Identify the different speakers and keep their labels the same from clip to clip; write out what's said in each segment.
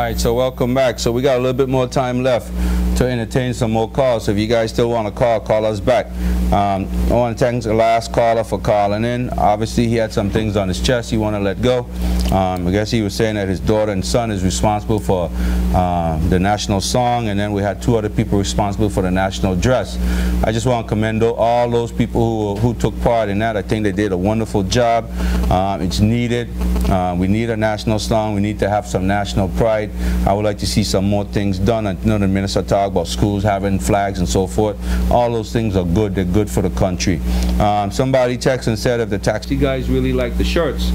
Speaker 1: Alright, so welcome back. So we got a little bit more time left to entertain some more calls. So if you guys still want to call us back. I want to thank the last caller for calling in. Obviously, he had some things on his chest he wanted to let go. I guess he was saying that his daughter and son is responsible for the national song, and then we had 2 other people responsible for the national dress. I just want to commend all those people who took part in that. I think they did a wonderful job. It's needed. We need a national song. We need to have some national pride. I would like to see some more things done. I know the minister talked about schools having flags and so forth. All those things are good. They're good for the country. Somebody texted and said if the taxi guys really like the shirts,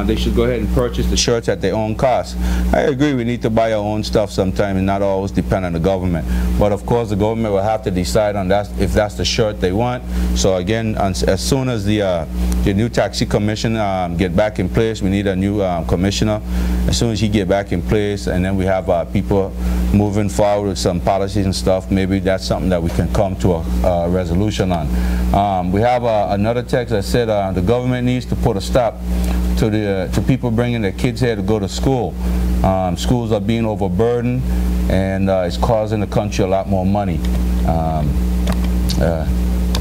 Speaker 1: they should go ahead and purchase the shirts at their own cost. I agree, we need to buy our own stuff sometime and not always depend on the government. But of course, the government will have to decide on that if that's the shirt they want. So again, as soon as the new taxi commission get back in place, we need a new commissioner. As soon as he get back in place, and then we have people moving forward with some policies and stuff, maybe that's something that we can come to a resolution on. We have another text that said the government needs to put a stop to people bringing their kids here to go to school. Schools are being overburdened, and it's causing the country a lot more money.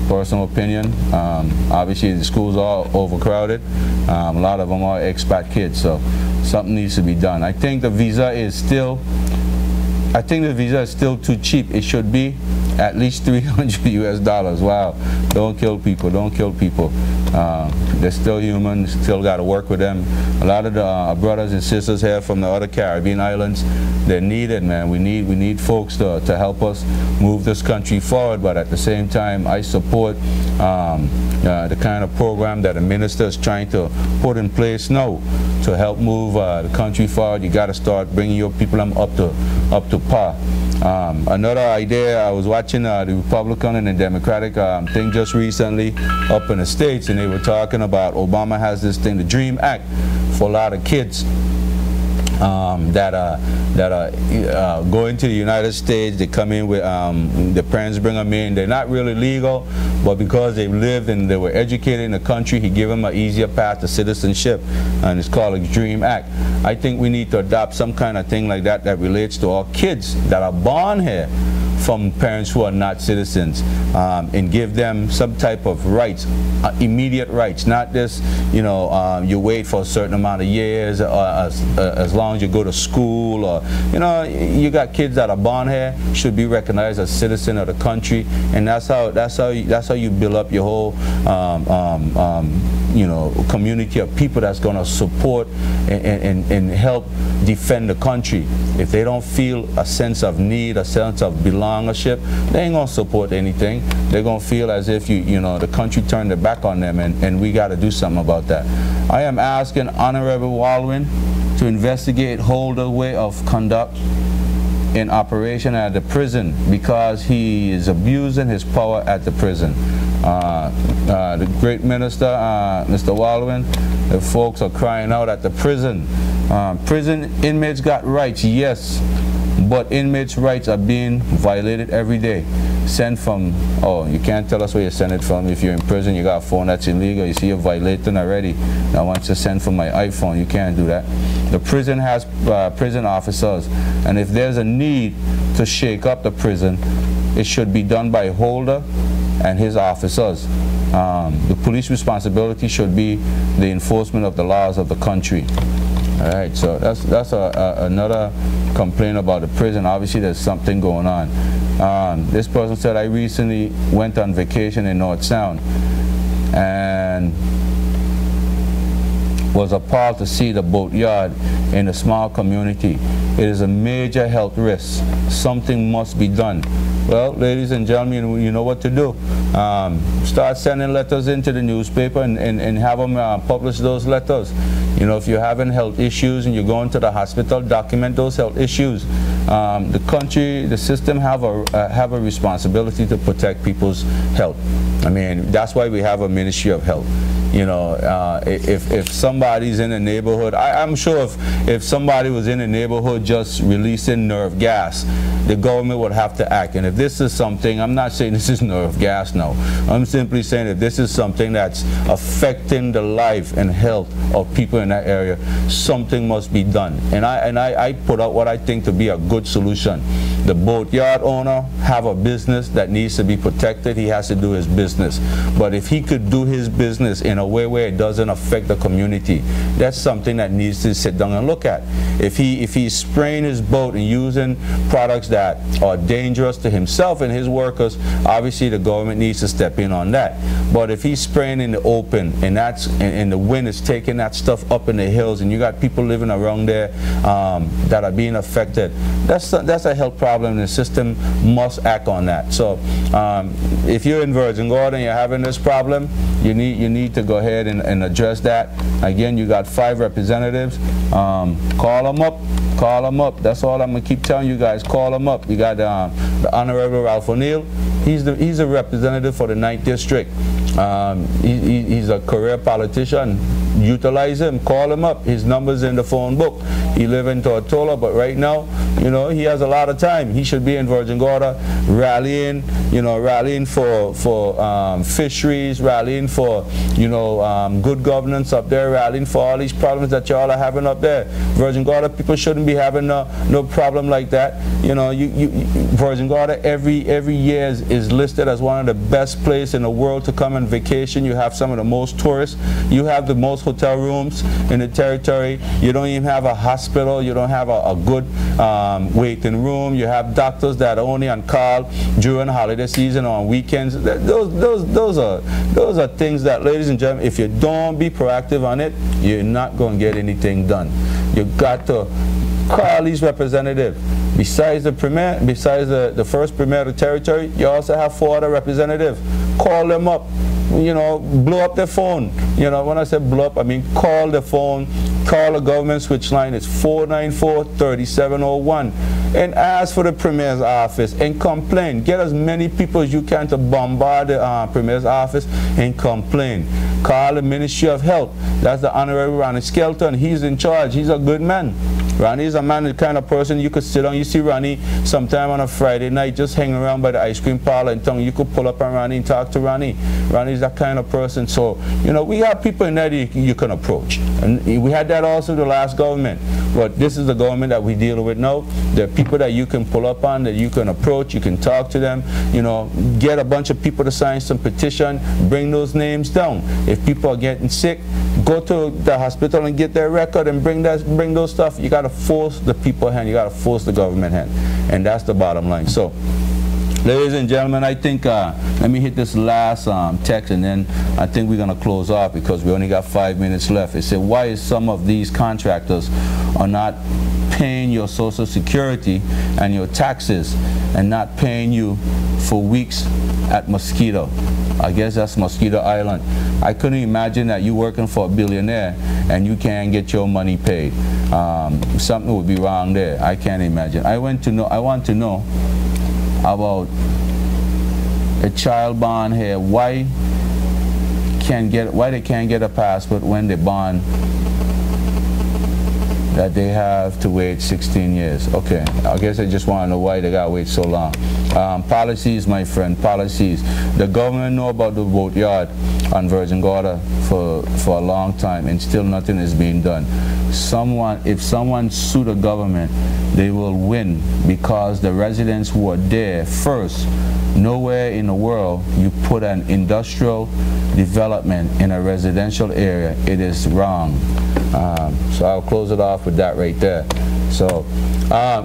Speaker 1: Personal opinion, obviously the schools are overcrowded. A lot of them are expat kids, so something needs to be done. I think the visa is still too cheap. It should be at least $300 US. Wow, don't kill people, don't kill people. They're still human, still got to work with them. A lot of the brothers and sisters here from the other Caribbean islands, they're needed, man. We need folks to help us move this country forward, but at the same time, I support the kind of program that the minister is trying to put in place now to help move the country forward. You got to start bringing your people up to par. Another idea, I was watching the Republican and the Democratic thing just recently up in the States, and they were talking about Obama has this thing, the DREAM Act, for a lot of kids that are going to the United States. They come in with, the parents bring them in. They're not really legal, but because they've lived and they were educated in the country, he gave them an easier path to citizenship, and it's called a DREAM Act. I think we need to adopt some kind of thing like that that relates to all kids that are born here from parents who are not citizens, and give them some type of rights, immediate rights, not this, you know, you wait for a certain amount of years, as long as you go to school, or, you know, you got kids that are born here, should be recognized as citizen of the country, and that's how you build up your whole you know, community of people that's going to support and help defend the country. If they don't feel a sense of need, a sense of belongership, they ain't going to support anything. They're going to feel as if you know, the country turned their back on them, and we got to do something about that. I am asking Honorable Waldwin to investigate Holder's way of conduct in operation at the prison, because he is abusing his power at the prison. The great minister, Mr. Waldwin, the folks are crying out at the prison. Prison inmates got rights, yes, but inmates' rights are being violated every day. Sent from, oh, you can't tell us where you send it from. If you're in prison, you got a phone that's illegal, you see you're violating already. I want you to send from my iPhone. You can't do that. The prison has prison officers, and if there's a need to shake up the prison, it should be done by Holder and his officers. The police responsibility should be the enforcement of the laws of the country. All right, so that's another complaint about the prison. Obviously, there's something going on. This person said, I recently went on vacation in North Sound, and was appalled to see the boatyard in a small community. It is a major health risk. Something must be done. Well, ladies and gentlemen, you know what to do. Start sending letters into the newspaper and have them publish those letters. You know, if you're having health issues and you're going to the hospital, document those health issues. The country, the system have a responsibility to protect people's health. I mean, that's why we have a Ministry of Health. You know, if somebody's in a neighborhood, I'm sure if somebody was in a neighborhood just releasing nerve gas, the government would have to act. And if this is something, I'm not saying this is nerve gas, no. I'm simply saying if this is something that's affecting the life and health of people in that area, something must be done. And I put out what I think to be a good solution. The boatyard owner have a business that needs to be protected. He has to do his business. But if he could do his business in a way where it doesn't affect the community, that's something that needs to sit down and look at. If he's spraying his boat and using products that are dangerous to himself and his workers, obviously the government needs to step in on that. But if he's spraying in the open and the wind is taking that stuff up in the hills and you got people living around there that are being affected, that's a health problem and the system must act on that. So if you're in Virgin Gorda and you're having this problem, you need to go ahead and address that. Again, you got 5 representatives. Call them up. Call them up. That's all I'm going to keep telling you guys. Call them up. You got the Honorable Ralph O'Neill. He's a representative for the 9th District. He's a career politician. Utilize him. Call him up. His number's in the phone book. He lives in Tortola, but right now, you know, he has a lot of time. He should be in Virgin Gorda rallying, you know, rallying for fisheries, rallying for, you know, good governance up there, rallying for all these problems that y'all are having up there. Virgin Gorda people shouldn't be having no problem like that. You know, Virgin Gorda every year is listed as one of the best places in the world to come on vacation. You have some of the most tourists. You have the most hotel rooms in the territory. You don't even have a hospital. You don't have a good waiting room. You have doctors that are only on call during holiday season or on weekends. Those are things that, ladies and gentlemen, if you don't be proactive on it, you're not going to get anything done. You got to call these representatives. Besides the premier, besides the first premier of the territory, you also have 4 other representatives. Call them up. You know, blow up their phone. You know, when I say blow up, I mean call the phone, call the government switch line. It's 494-3701, and ask for the Premier's office and complain. Get as many people as you can to bombard the Premier's office and complain. Call the Ministry of Health. That's the Honorable Ronnie Skelton. He's in charge. He's a good man. Ronnie is a man, the kind of person you could sit down. You see Ronnie sometime on a Friday night just hanging around by the ice cream parlor and you could pull up on Ronnie and talk to Ronnie. Ronnie's that kind of person. So, you know, we have people in there that you can approach. And we had that also the last government. But this is the government that we deal with now. There are people that you can pull up on, that you can approach, you can talk to them, you know, get a bunch of people to sign some petition, bring those names down. If people are getting sick, go to the hospital and get their record and bring those stuff. You got to force the people hand, you got to force the government hand. And that's the bottom line. So, ladies and gentlemen, I think, let me hit this last text and then I think we're going to close off because we only got 5 minutes left. It said, why is some of these contractors are not paying your Social Security and your taxes and not paying you for weeks at Mosquito? I guess that's Mosquito Island. I couldn't imagine that you working for a billionaire and you can't get your money paid. Something would be wrong there. I can't imagine. I want to know about a child born here. Why they can't get a passport when they born, that they have to wait 16 years. Okay, I guess I just want to know why they got to wait so long. Policies, my friend, policies. The government know about the boatyard on Virgin Gorda for a long time and still nothing is being done. If someone sue the government, they will win because the residents who are there first. Nowhere in the world you put an industrial development in a residential area. It is wrong. So I'll close it off with that right there. So,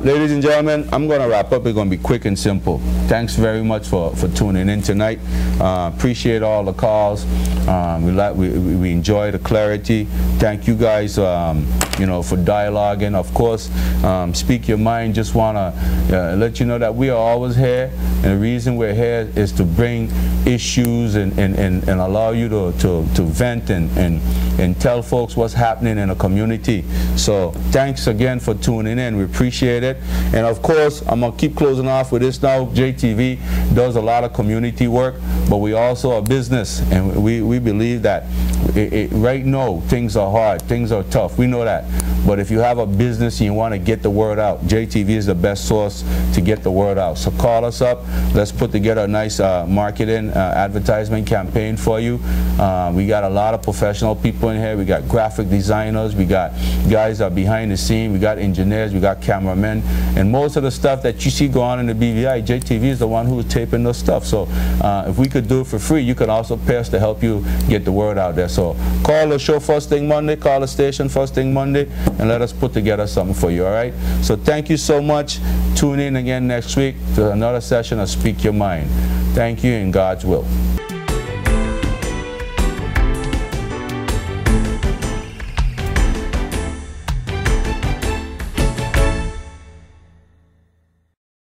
Speaker 1: ladies and gentlemen, I'm going to wrap up. It's going to be quick and simple. Thanks very much for tuning in tonight. Appreciate all the calls. We enjoy the clarity. Thank you guys, you know, for dialoguing. Of course, speak your mind. Just want to let you know that we are always here, and the reason we're here is to bring issues and allow you to vent and tell folks what's happening in the community. So thanks again for tuning in. We appreciate it. And of course, I'm going to keep closing off with this now. JTV does a lot of community work, but we also are business, and we believe that right now things are hard, things are tough. We know that. But if you have a business and you want to get the word out, JTV is the best source to get the word out. So call us up. Let's put together a nice marketing advertisement campaign for you. We got a lot of professional people in here. We got graphic designers. We got guys that are behind the scene. We got engineers. We got cameramen. And most of the stuff that you see going on in the BVI, JTV is the one who is taping those stuff. So if we could do it for free, you could also pay us to help you get the word out there. So call the show first thing Monday. Call the station first thing Monday, and let us put together something for you, all right? So thank you so much. Tune in again next week to another session of Speak Your Mind. Thank you, and God's will.